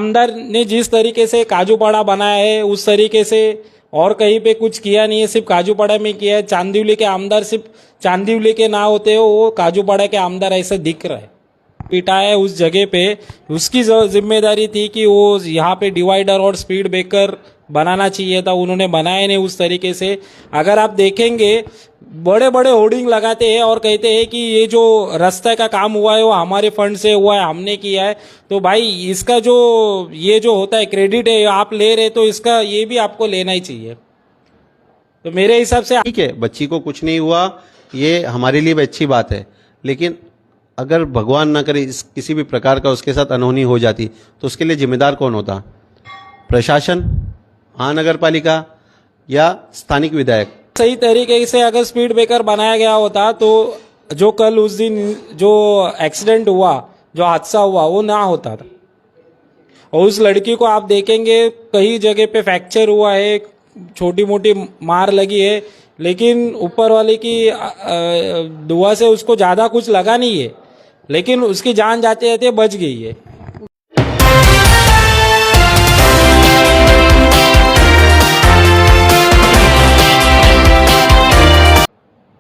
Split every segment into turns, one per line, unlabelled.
आमदार ने जिस तरीके से काजूपाड़ा बनाया है उस तरीके से और कहीं पे कुछ किया नहीं है, सिर्फ काजूपाड़ा में किया है। चांदिवली के आमदार सिर्फ चांदिवली के ना होते हो, वो काजूपाड़ा के आमदार ऐसे दिख रहा है। पिटा है उस जगह पे, उसकी जिम्मेदारी थी कि वो यहाँ पे डिवाइडर और स्पीड ब्रेकर बनाना चाहिए था, उन्होंने बनाया नहीं उस तरीके से। अगर आप देखेंगे बड़े बड़े होर्डिंग लगाते हैं और कहते हैं कि ये जो रास्ते का काम हुआ है वो हमारे फंड से हुआ है, हमने किया है। तो भाई इसका जो ये जो होता है क्रेडिट है आप ले रहे, तो इसका ये भी आपको लेना ही चाहिए। तो मेरे हिसाब से
ठीक है, बच्ची को कुछ नहीं हुआ, ये हमारे लिए भी अच्छी बात है, लेकिन अगर भगवान ना करे किसी भी प्रकार का उसके साथ अनहोनी हो जाती तो उसके लिए जिम्मेदार कौन होता? प्रशासन, महानगर पालिका या स्थानिक विधायक?
सही तरीके से अगर स्पीड ब्रेकर बनाया गया होता तो जो कल उस दिन जो एक्सीडेंट हुआ, जो हादसा हुआ, वो ना होता था। और उस लड़की को आप देखेंगे कई जगह पे फ्रैक्चर हुआ है, छोटी मोटी मार लगी है, लेकिन ऊपर वाले की दुआ से उसको ज़्यादा कुछ लगा नहीं है, लेकिन उसकी जान जाते जाते बच गई है।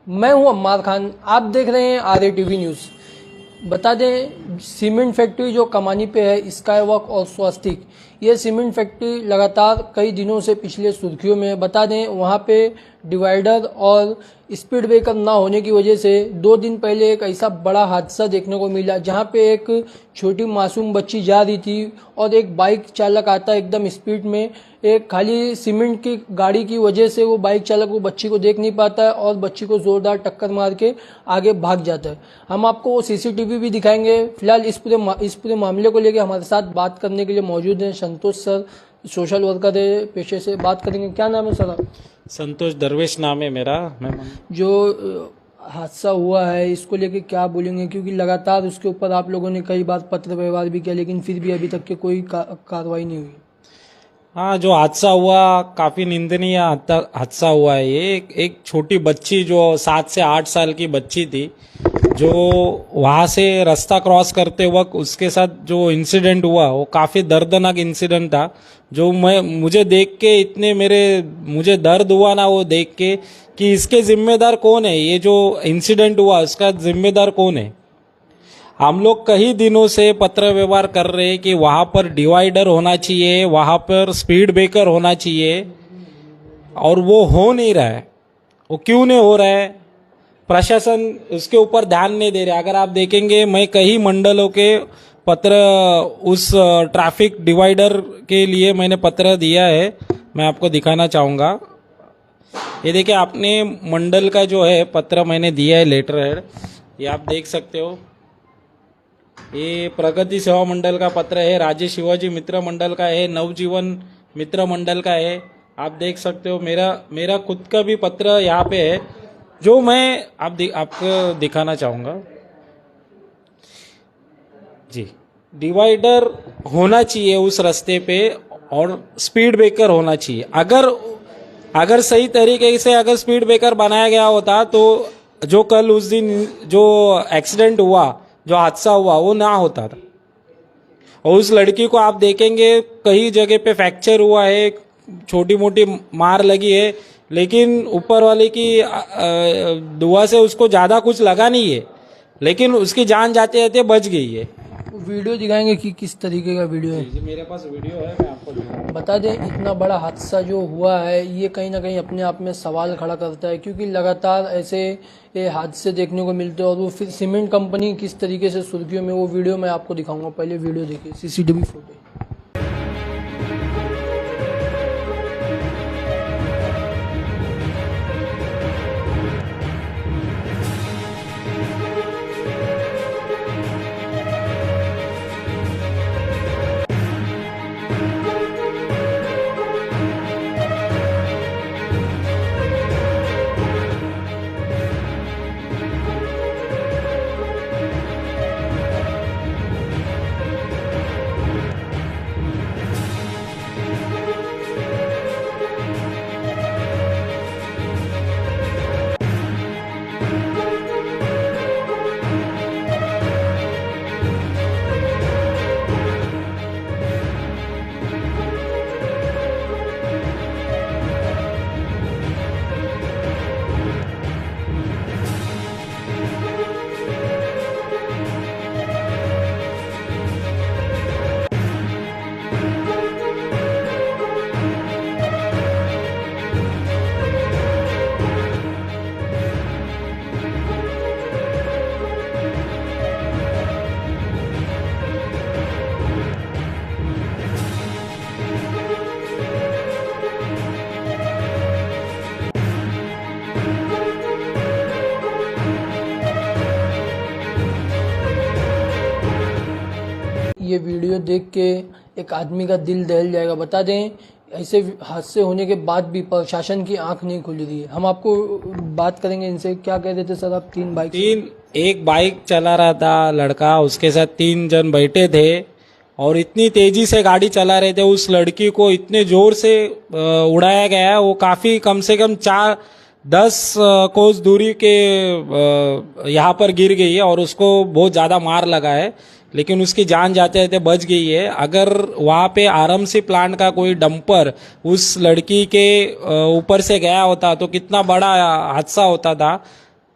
मैं हूं अम्मार खान, आप देख रहे हैं RATV न्यूज़। बता दें, सीमेंट फैक्ट्री जो कमानी पे है, स्काईवॉक और स्वास्तिक, ये सीमेंट फैक्ट्री लगातार कई दिनों से पिछले सुर्खियों में। बता दें, वहाँ पे डिवाइडर और स्पीड ब्रेकर ना होने की वजह से 2 दिन पहले एक ऐसा बड़ा हादसा देखने को मिला, जहाँ पे एक छोटी मासूम बच्ची जा रही थी और एक बाइक चालक आता एकदम स्पीड में, एक खाली सीमेंट की गाड़ी की वजह से वो बाइक चालक वो बच्ची को देख नहीं पाता है और बच्ची को जोरदार टक्कर मार के आगे भाग जाता है। हम आपको वो CCTV भी दिखाएंगे। फिलहाल इस पूरे मामले को लेकर हमारे साथ बात करने के लिए मौजूद हैं संतोष सर, सोशल वर्कर है पेशे से। बात करेंगे। क्या नाम है सर?
संतोष दरवेश नाम है मेरा।
जो हादसा हुआ है इसको लेके क्या बोलेंगे, क्योंकि लगातार उसके ऊपर आप लोगों ने कई बार पत्र व्यवहार भी किया, लेकिन फिर भी अभी तक के कोई कार्रवाई नहीं हुई।
हाँ, जो हादसा हुआ काफी निंदनीय हादसा हुआ है। ये एक छोटी बच्ची जो 7 से 8 साल की बच्ची थी, जो वहां से रास्ता क्रॉस करते वक्त उसके साथ जो इंसिडेंट हुआ वो काफी दर्दनाक इंसिडेंट था। जो मुझे देख के मुझे दर्द हुआ ना वो देख के, कि इसके जिम्मेदार कौन है, ये जो इंसिडेंट हुआ उसका जिम्मेदार कौन है। हम लोग कई दिनों से पत्र व्यवहार कर रहे हैं कि वहां पर डिवाइडर होना चाहिए, वहां पर स्पीड ब्रेकर होना चाहिए, और वो हो नहीं रहा है। वो क्यों नहीं हो रहा है? प्रशासन उसके ऊपर ध्यान नहीं दे रहा। अगर आप देखेंगे, मैं कई मंडलों के पत्र उस ट्रैफिक डिवाइडर के लिए मैंने पत्र दिया है, मैं आपको दिखाना चाहूँगा। ये देखिए, आपने मंडल का जो है पत्र मैंने दिया है, लेटर हेड, ये आप देख सकते हो। ये प्रगति सेवा मंडल का पत्र है, राज्य शिवाजी मित्र मंडल का है, नवजीवन मित्र मंडल का है। आप देख सकते हो, मेरा खुद का भी पत्र यहाँ पे है, जो मैं आपको दिखाना चाहूँगा। जी, डिवाइडर होना चाहिए उस रास्ते पे और स्पीड ब्रेकर होना चाहिए। अगर सही तरीके से अगर स्पीड ब्रेकर बनाया गया होता तो जो कल उस दिन जो एक्सीडेंट हुआ, जो हादसा हुआ, वो ना होता था। और उस लड़की को आप देखेंगे कई जगह पे फ्रैक्चर हुआ है, छोटी मोटी मार लगी है, लेकिन ऊपर वाले की दुआ से उसको ज़्यादा कुछ लगा नहीं है, लेकिन उसकी जान जाते जाते बच गई है।
वीडियो दिखाएंगे कि किस तरीके का वीडियो है?
जी, मेरे पास वीडियो है, मैं आपको दिखाऊंगा।
बता दें, इतना बड़ा हादसा जो हुआ है ये कहीं ना कहीं अपने आप में सवाल खड़ा करता है, क्योंकि लगातार ऐसे ये हादसे देखने को मिलते हैं। और वो फिर सीमेंट कंपनी किस तरीके से सुर्खियों में, वो वीडियो मैं आपको दिखाऊंगा। पहले वीडियो देखिए, CCTV फुटेज। ये वीडियो देख के एक आदमी का दिल दहल जाएगा। बता दें, ऐसे हादसे होने के बाद भी प्रशासन की आंख नहीं खुल रही है। हम आपको बात करेंगे इनसे। क्या कह रहे थे सर आप?
एक बाइक चला रहा था लड़का, उसके साथ 3 जन बैठे थे और इतनी तेजी से गाड़ी चला रहे थे, उस लड़की को इतने जोर से उड़ाया गया। वो काफी कम से कम 4-10 कोस दूरी के यहाँ पर गिर गई है और उसको बहुत ज्यादा मार लगा है, लेकिन उसकी जान जाते जाते बच गई है। अगर वहाँ पे आरएमसी प्लांट का कोई डंपर उस लड़की के ऊपर से गया होता तो कितना बड़ा हादसा होता था,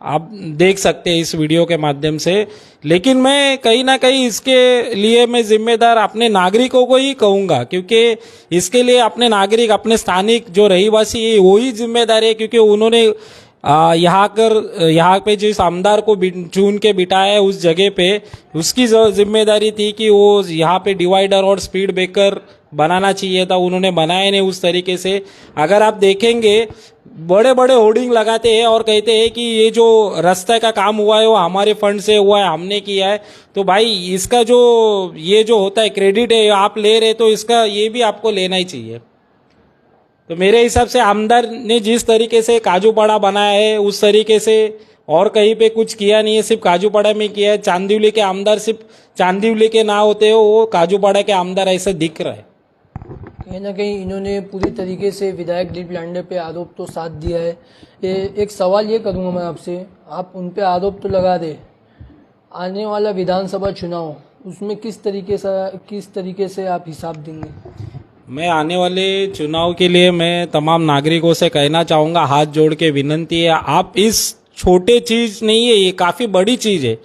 आप देख सकते हैं इस वीडियो के माध्यम से। लेकिन मैं कहीं ना कहीं इसके लिए मैं जिम्मेदार अपने नागरिकों को ही कहूंगा, क्योंकि इसके लिए अपने नागरिक, अपने स्थानिक जो रहीवासी है वही जिम्मेदार है, क्योंकि उन्होंने यहाँ पे जिस आमदार को चुन के बिठाया है उस जगह पे, उसकी जिम्मेदारी थी कि वो यहाँ पे डिवाइडर और स्पीड ब्रेकर बनाना चाहिए था। उन्होंने बनाया नहीं उस तरीके से। अगर आप देखेंगे बड़े बड़े होर्डिंग लगाते हैं और कहते हैं कि ये जो रास्ते का काम हुआ है वो हमारे फंड से हुआ है, हमने किया है। तो भाई इसका जो ये जो होता है क्रेडिट है आप ले रहे, तो इसका ये भी आपको लेना ही चाहिए। तो मेरे हिसाब से आमदार ने जिस तरीके से काजूपाड़ा बनाया है उस तरीके से और कहीं पे कुछ किया नहीं है, सिर्फ काजूपाड़ा में किया है। चांदीवली के आमदार सिर्फ चांदीवली के ना होते हो, वो काजूपाड़ा के आमदार ऐसा दिख रहा है।
कहीं ना कहीं इन्होंने पूरी तरीके से विधायक दिलीप लांडे पे आरोप तो साथ दिया है। एक सवाल ये करूंगा मैं आपसे, आप उन पे आरोप तो लगा दे, आने वाला विधानसभा चुनाव उसमें किस तरीके से आप हिसाब देंगे?
मैं आने वाले चुनाव के लिए मैं तमाम नागरिकों से कहना चाहूंगा, हाथ जोड़ के विनंती है, आप इस छोटे चीज नहीं है, ये काफी बड़ी चीज है।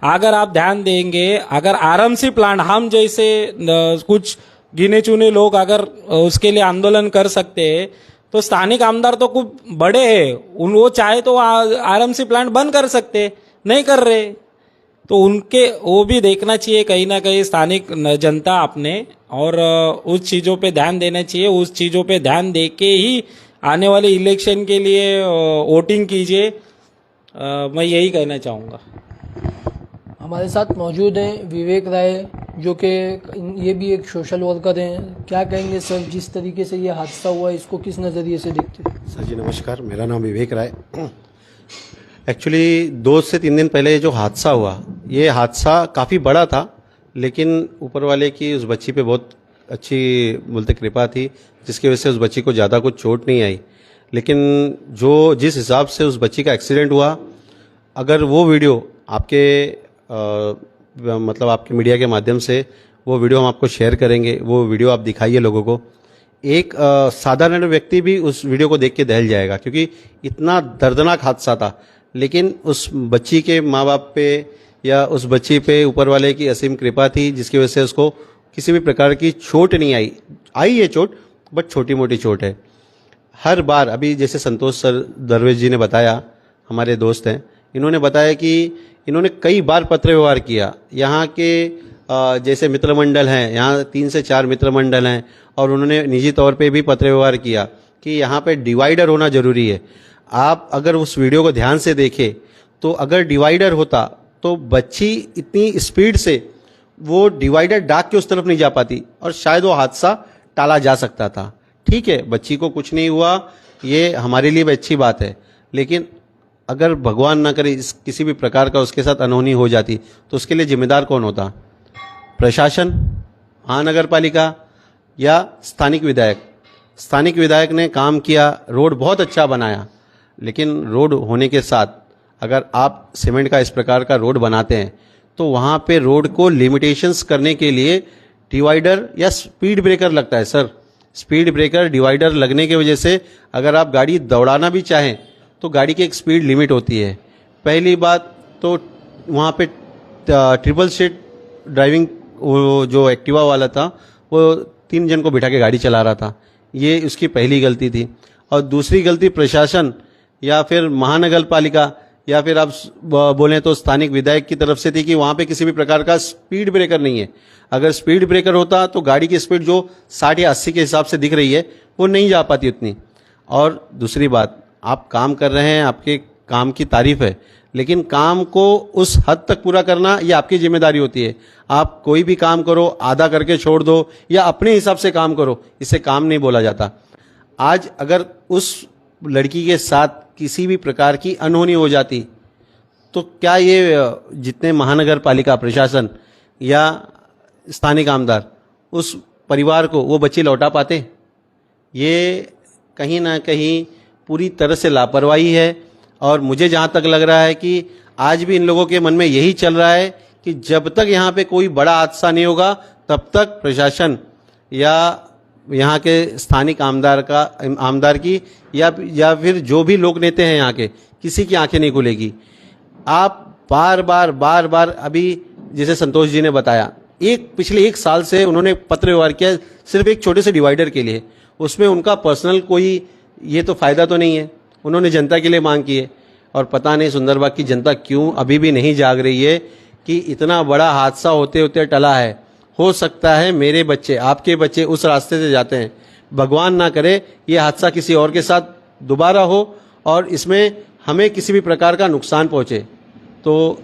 अगर आप ध्यान देंगे, अगर आरएमसी प्लांट हम जैसे कुछ गिने चुने लोग अगर उसके लिए आंदोलन कर सकते हैं, तो स्थानिक आमदार तो कुछ बड़े हैं, वो चाहे तो आरएमसी प्लांट बंद कर सकते, नहीं कर रहे। तो उनके वो भी देखना चाहिए कहीं ना कहीं स्थानिक जनता अपने, और उस चीज़ों पे ध्यान देना चाहिए। उस चीज़ों पे ध्यान दे के ही आने वाले इलेक्शन के लिए वोटिंग कीजिए, मैं यही कहना चाहूँगा।
हमारे साथ मौजूद हैं विवेक राय, जो कि ये भी एक सोशल वर्कर हैं। क्या कहेंगे सर, जिस तरीके से ये हादसा हुआ इसको किस नज़रिए से देखते हैं?
सर जी नमस्कार, मेरा नाम विवेक राय। एक्चुअली 2 से 3 दिन पहले जो हादसा हुआ, ये हादसा काफ़ी बड़ा था, लेकिन ऊपर वाले की उस बच्ची पे बहुत अच्छी बोलते कृपा थी, जिसकी वजह से उस बच्ची को ज़्यादा कुछ चोट नहीं आई। लेकिन जिस हिसाब से उस बच्ची का एक्सीडेंट हुआ, अगर वो वीडियो आपके मतलब आपके मीडिया के माध्यम से वो वीडियो हम आपको शेयर करेंगे, वो वीडियो आप दिखाइए लोगों को। एक साधारण व्यक्ति भी उस वीडियो को देख के दहल जाएगा, क्योंकि इतना दर्दनाक हादसा था। लेकिन उस बच्ची के माँ बाप पे या उस बच्ची पे ऊपर वाले की असीम कृपा थी, जिसकी वजह से उसको किसी भी प्रकार की चोट नहीं आई है चोट, बट छोटी मोटी चोट है। हर बार अभी जैसे संतोष सर दरवेश जी ने बताया, हमारे दोस्त हैं, इन्होंने बताया कि इन्होंने कई बार पत्र व्यवहार किया। यहाँ के जैसे मित्र मंडल हैं, यहाँ 3 से 4 मित्र मंडल हैं, और उन्होंने निजी तौर पे भी पत्र व्यवहार किया कि यहाँ पे डिवाइडर होना जरूरी है। आप अगर उस वीडियो को ध्यान से देखें तो अगर डिवाइडर होता तो बच्ची इतनी स्पीड से वो डिवाइडर डाक के उस तरफ नहीं जा पाती और शायद वो हादसा टाला जा सकता था। ठीक है, बच्ची को कुछ नहीं हुआ, ये हमारे लिए भी अच्छी बात है। लेकिन अगर भगवान ना करे किसी भी प्रकार का उसके साथ अनहोनी हो जाती तो उसके लिए जिम्मेदार कौन होता? प्रशासन, महानगर पालिका या स्थानिक विधायक? स्थानिक विधायक ने काम किया, रोड बहुत अच्छा बनाया, लेकिन रोड होने के साथ अगर आप सीमेंट का इस प्रकार का रोड बनाते हैं तो वहाँ पे रोड को लिमिटेशंस करने के लिए डिवाइडर या स्पीड ब्रेकर लगता है। सर, स्पीड ब्रेकर डिवाइडर लगने की वजह से अगर आप गाड़ी दौड़ाना भी चाहें तो गाड़ी की एक स्पीड लिमिट होती है। पहली बात तो वहाँ पे ट्रिपल सीट ड्राइविंग जो एक्टिवा वाला था वो 3 जन को बिठा के गाड़ी चला रहा था, ये उसकी पहली गलती थी। और दूसरी गलती प्रशासन या फिर महानगर पालिका या फिर आप बोलें तो स्थानिक विधायक की तरफ से थी कि वहाँ पे किसी भी प्रकार का स्पीड ब्रेकर नहीं है। अगर स्पीड ब्रेकर होता तो गाड़ी की स्पीड जो 60 या 80 के हिसाब से दिख रही है वो नहीं जा पाती उतनी। और दूसरी बात, आप काम कर रहे हैं, आपके काम की तारीफ है, लेकिन काम को उस हद तक पूरा करना ये आपकी जिम्मेदारी होती है। आप कोई भी काम करो, आधा करके छोड़ दो या अपने हिसाब से काम करो, इसे काम नहीं बोला जाता। आज अगर उस लड़की के साथ किसी भी प्रकार की अनहोनी हो जाती तो क्या ये जितने महानगर पालिका प्रशासन या स्थानिक आमदार उस परिवार को वो बच्ची लौटा पाते? ये कहीं ना कहीं पूरी तरह से लापरवाही है। और मुझे जहाँ तक लग रहा है कि आज भी इन लोगों के मन में यही चल रहा है कि जब तक यहाँ पे कोई बड़ा हादसा नहीं होगा तब तक प्रशासन या यहाँ के स्थानिक आमदार की या फिर जो भी लोक नेता हैं यहाँ के, किसी की आंखें नहीं खुलेगी। आप बार बार अभी जैसे संतोष जी ने बताया, पिछले 1 साल से उन्होंने पत्र व्यवहार किया सिर्फ एक छोटे से डिवाइडर के लिए। उसमें उनका पर्सनल कोई ये तो फायदा तो नहीं है, उन्होंने जनता के लिए मांग की है। और पता नहीं सुंदरबाग की जनता क्यों अभी भी नहीं जाग रही है कि इतना बड़ा हादसा होते होते टला है। हो सकता है मेरे बच्चे, आपके बच्चे उस रास्ते से जाते हैं, भगवान ना करे ये हादसा किसी और के साथ दोबारा हो और इसमें हमें किसी भी प्रकार का नुकसान पहुंचे। तो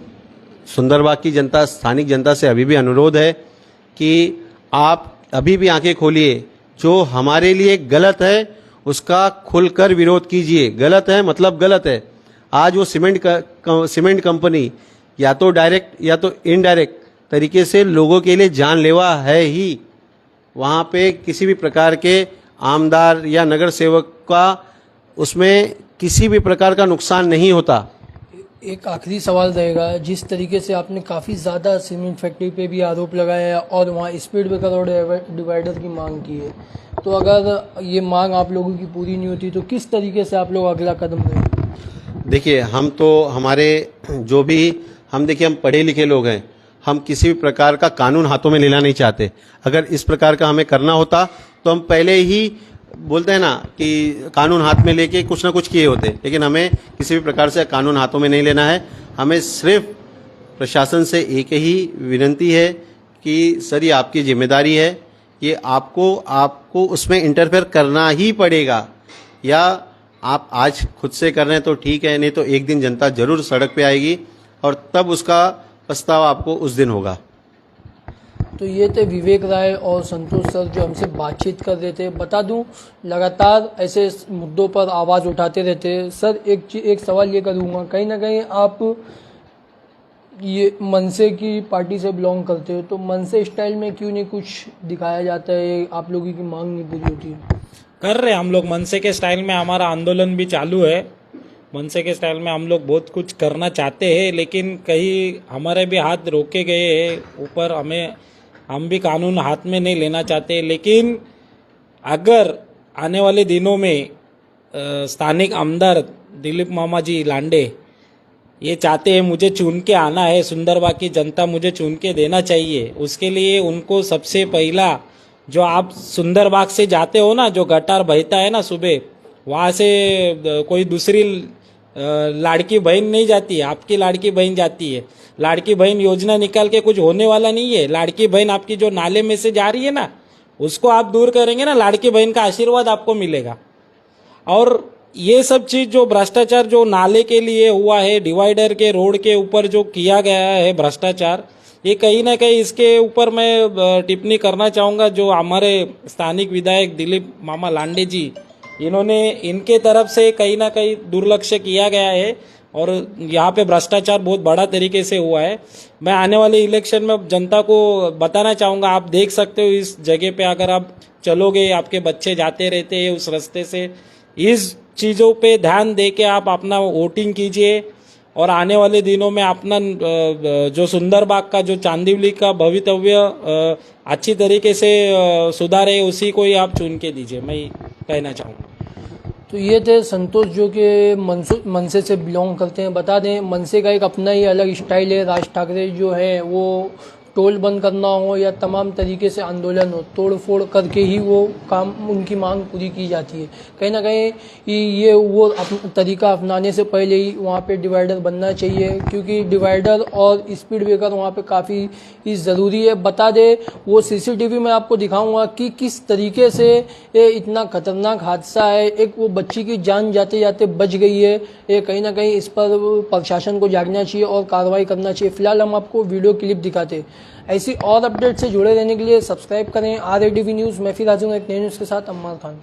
सुंदरबाग की जनता, स्थानिक जनता से अभी भी अनुरोध है कि आप अभी भी आंखें खोलिए। जो हमारे लिए गलत है उसका खुलकर विरोध कीजिए। गलत है मतलब गलत है। आज वो सीमेंट कंपनी या तो डायरेक्ट या तो इनडायरेक्ट तरीके से लोगों के लिए जानलेवा है ही। वहाँ पे किसी भी प्रकार के आमदार या नगर सेवक का उसमें किसी भी प्रकार का नुकसान नहीं होता।
एक आखिरी सवाल रहेगा, जिस तरीके से आपने काफ़ी ज़्यादा सीमेंट फैक्ट्री पे भी आरोप लगाया है और वहाँ स्पीड ब्रेकर और डिवाइडर की मांग की है, तो अगर ये मांग आप लोगों की पूरी नहीं होती तो किस तरीके से आप लोग अगला कदम लेंगे?
देखिए, हम तो हमारे जो भी देखिए हम पढ़े लिखे लोग हैं, हम किसी भी प्रकार का कानून हाथों में लेना नहीं चाहते। अगर इस प्रकार का हमें करना होता तो हम पहले ही बोलते हैं ना कि कानून हाथ में लेके कुछ ना कुछ किए होते। लेकिन हमें किसी भी प्रकार से कानून हाथों में नहीं लेना है। हमें सिर्फ प्रशासन से एक ही विनती है कि सर ये आपकी जिम्मेदारी है, ये आपको उसमें इंटरफेयर करना ही पड़ेगा। या आप आज खुद से कर रहे हैं तो ठीक है, नहीं तो एक दिन जनता जरूर सड़क पे आएगी और तब उसका पछतावा आपको उस दिन होगा।
तो ये थे विवेक राय और संतोष सर जो हमसे बातचीत कर रहे थे। बता दूं, लगातार ऐसे मुद्दों पर आवाज़ उठाते रहते हैं। सर एक सवाल ये करूँगा, कहीं ना कहीं आप ये मनसे की पार्टी से बिलोंग करते हो, तो मनसे स्टाइल में क्यों नहीं कुछ दिखाया जाता है? आप लोगों की मांग नहीं पूरी होती है?
कर रहे हम लोग मनसे के स्टाइल में, हमारा आंदोलन भी चालू है। मनसे के स्टाइल में हम लोग बहुत कुछ करना चाहते हैं, लेकिन कहीं हमारे भी हाथ रोके गए हैं ऊपर। हम भी कानून हाथ में नहीं लेना चाहते। लेकिन अगर आने वाले दिनों में स्थानिक आमदार दिलीप मामा जी लांडे ये चाहते हैं मुझे चुन के आना है, सुंदरबाग की जनता मुझे चुन के देना चाहिए, उसके लिए उनको सबसे पहला जो आप सुंदरबाग से जाते हो ना, जो गटार बहता है ना सुबह, वहाँ से कोई दूसरी लाड़की बहन नहीं जाती है, आपकी लाड़की बहन जाती है। लाड़की बहन योजना निकाल के कुछ होने वाला नहीं है। लाड़की बहन आपकी जो नाले में से जा रही है ना, उसको आप दूर करेंगे ना, लाड़की बहन का आशीर्वाद आपको मिलेगा। और ये सब चीज जो भ्रष्टाचार जो नाले के लिए हुआ है, डिवाइडर के रोड के ऊपर जो किया गया है भ्रष्टाचार, ये कहीं ना कहीं इसके ऊपर मैं टिप्पणी करना चाहूँगा। जो हमारे स्थानिक विधायक दिलीप मामा लांडे जी, इन्होंने इनके तरफ से कहीं ना कहीं दुर्लक्ष्य किया गया है और यहाँ पे भ्रष्टाचार बहुत बड़ा तरीके से हुआ है। मैं आने वाले इलेक्शन में जनता को बताना चाहूँगा, आप देख सकते हो इस जगह पे अगर आप चलोगे, आपके बच्चे जाते रहते हैं उस रास्ते से, इस चीज़ों पे ध्यान दे के आप अपना वोटिंग कीजिए और आने वाले दिनों में अपना जो सुंदरबाग का जो चांदीवली का भवितव्य अच्छी तरीके से सुधारे, उसी को ही आप चुन के दीजिए, मैं कहना चाहूँगा।
तो ये थे संतोष जो कि मनसे से बिलोंग करते हैं। बता दें, मनसे का एक अपना ही अलग स्टाइल है। राज ठाकरे जो है वो टोल बंद करना हो या तमाम तरीके से आंदोलन हो, तोड़ फोड़ करके ही वो काम उनकी मांग पूरी की जाती है। कहीं ना कहीं ये वो तरीका अपनाने से पहले ही वहाँ पे डिवाइडर बनना चाहिए, क्योंकि डिवाइडर और स्पीड ब्रेकर वहाँ पे काफ़ी ज़रूरी है। बता दे वो सीसीटीवी में आपको दिखाऊंगा कि किस तरीके से ये इतना खतरनाक हादसा है। एक वो बच्ची की जान जाते जाते बच गई है। ये कहीं ना कहीं इस पर प्रशासन को जागना चाहिए और कार्रवाई करना चाहिए। फिलहाल हम आपको वीडियो क्लिप दिखाते। ऐसी और अपडेट से जुड़े रहने के लिए सब्सक्राइब करें RATV न्यूज़। मैं फिर हाजिर हूं एक नए न्यूज़ के साथ। अम्मार खान।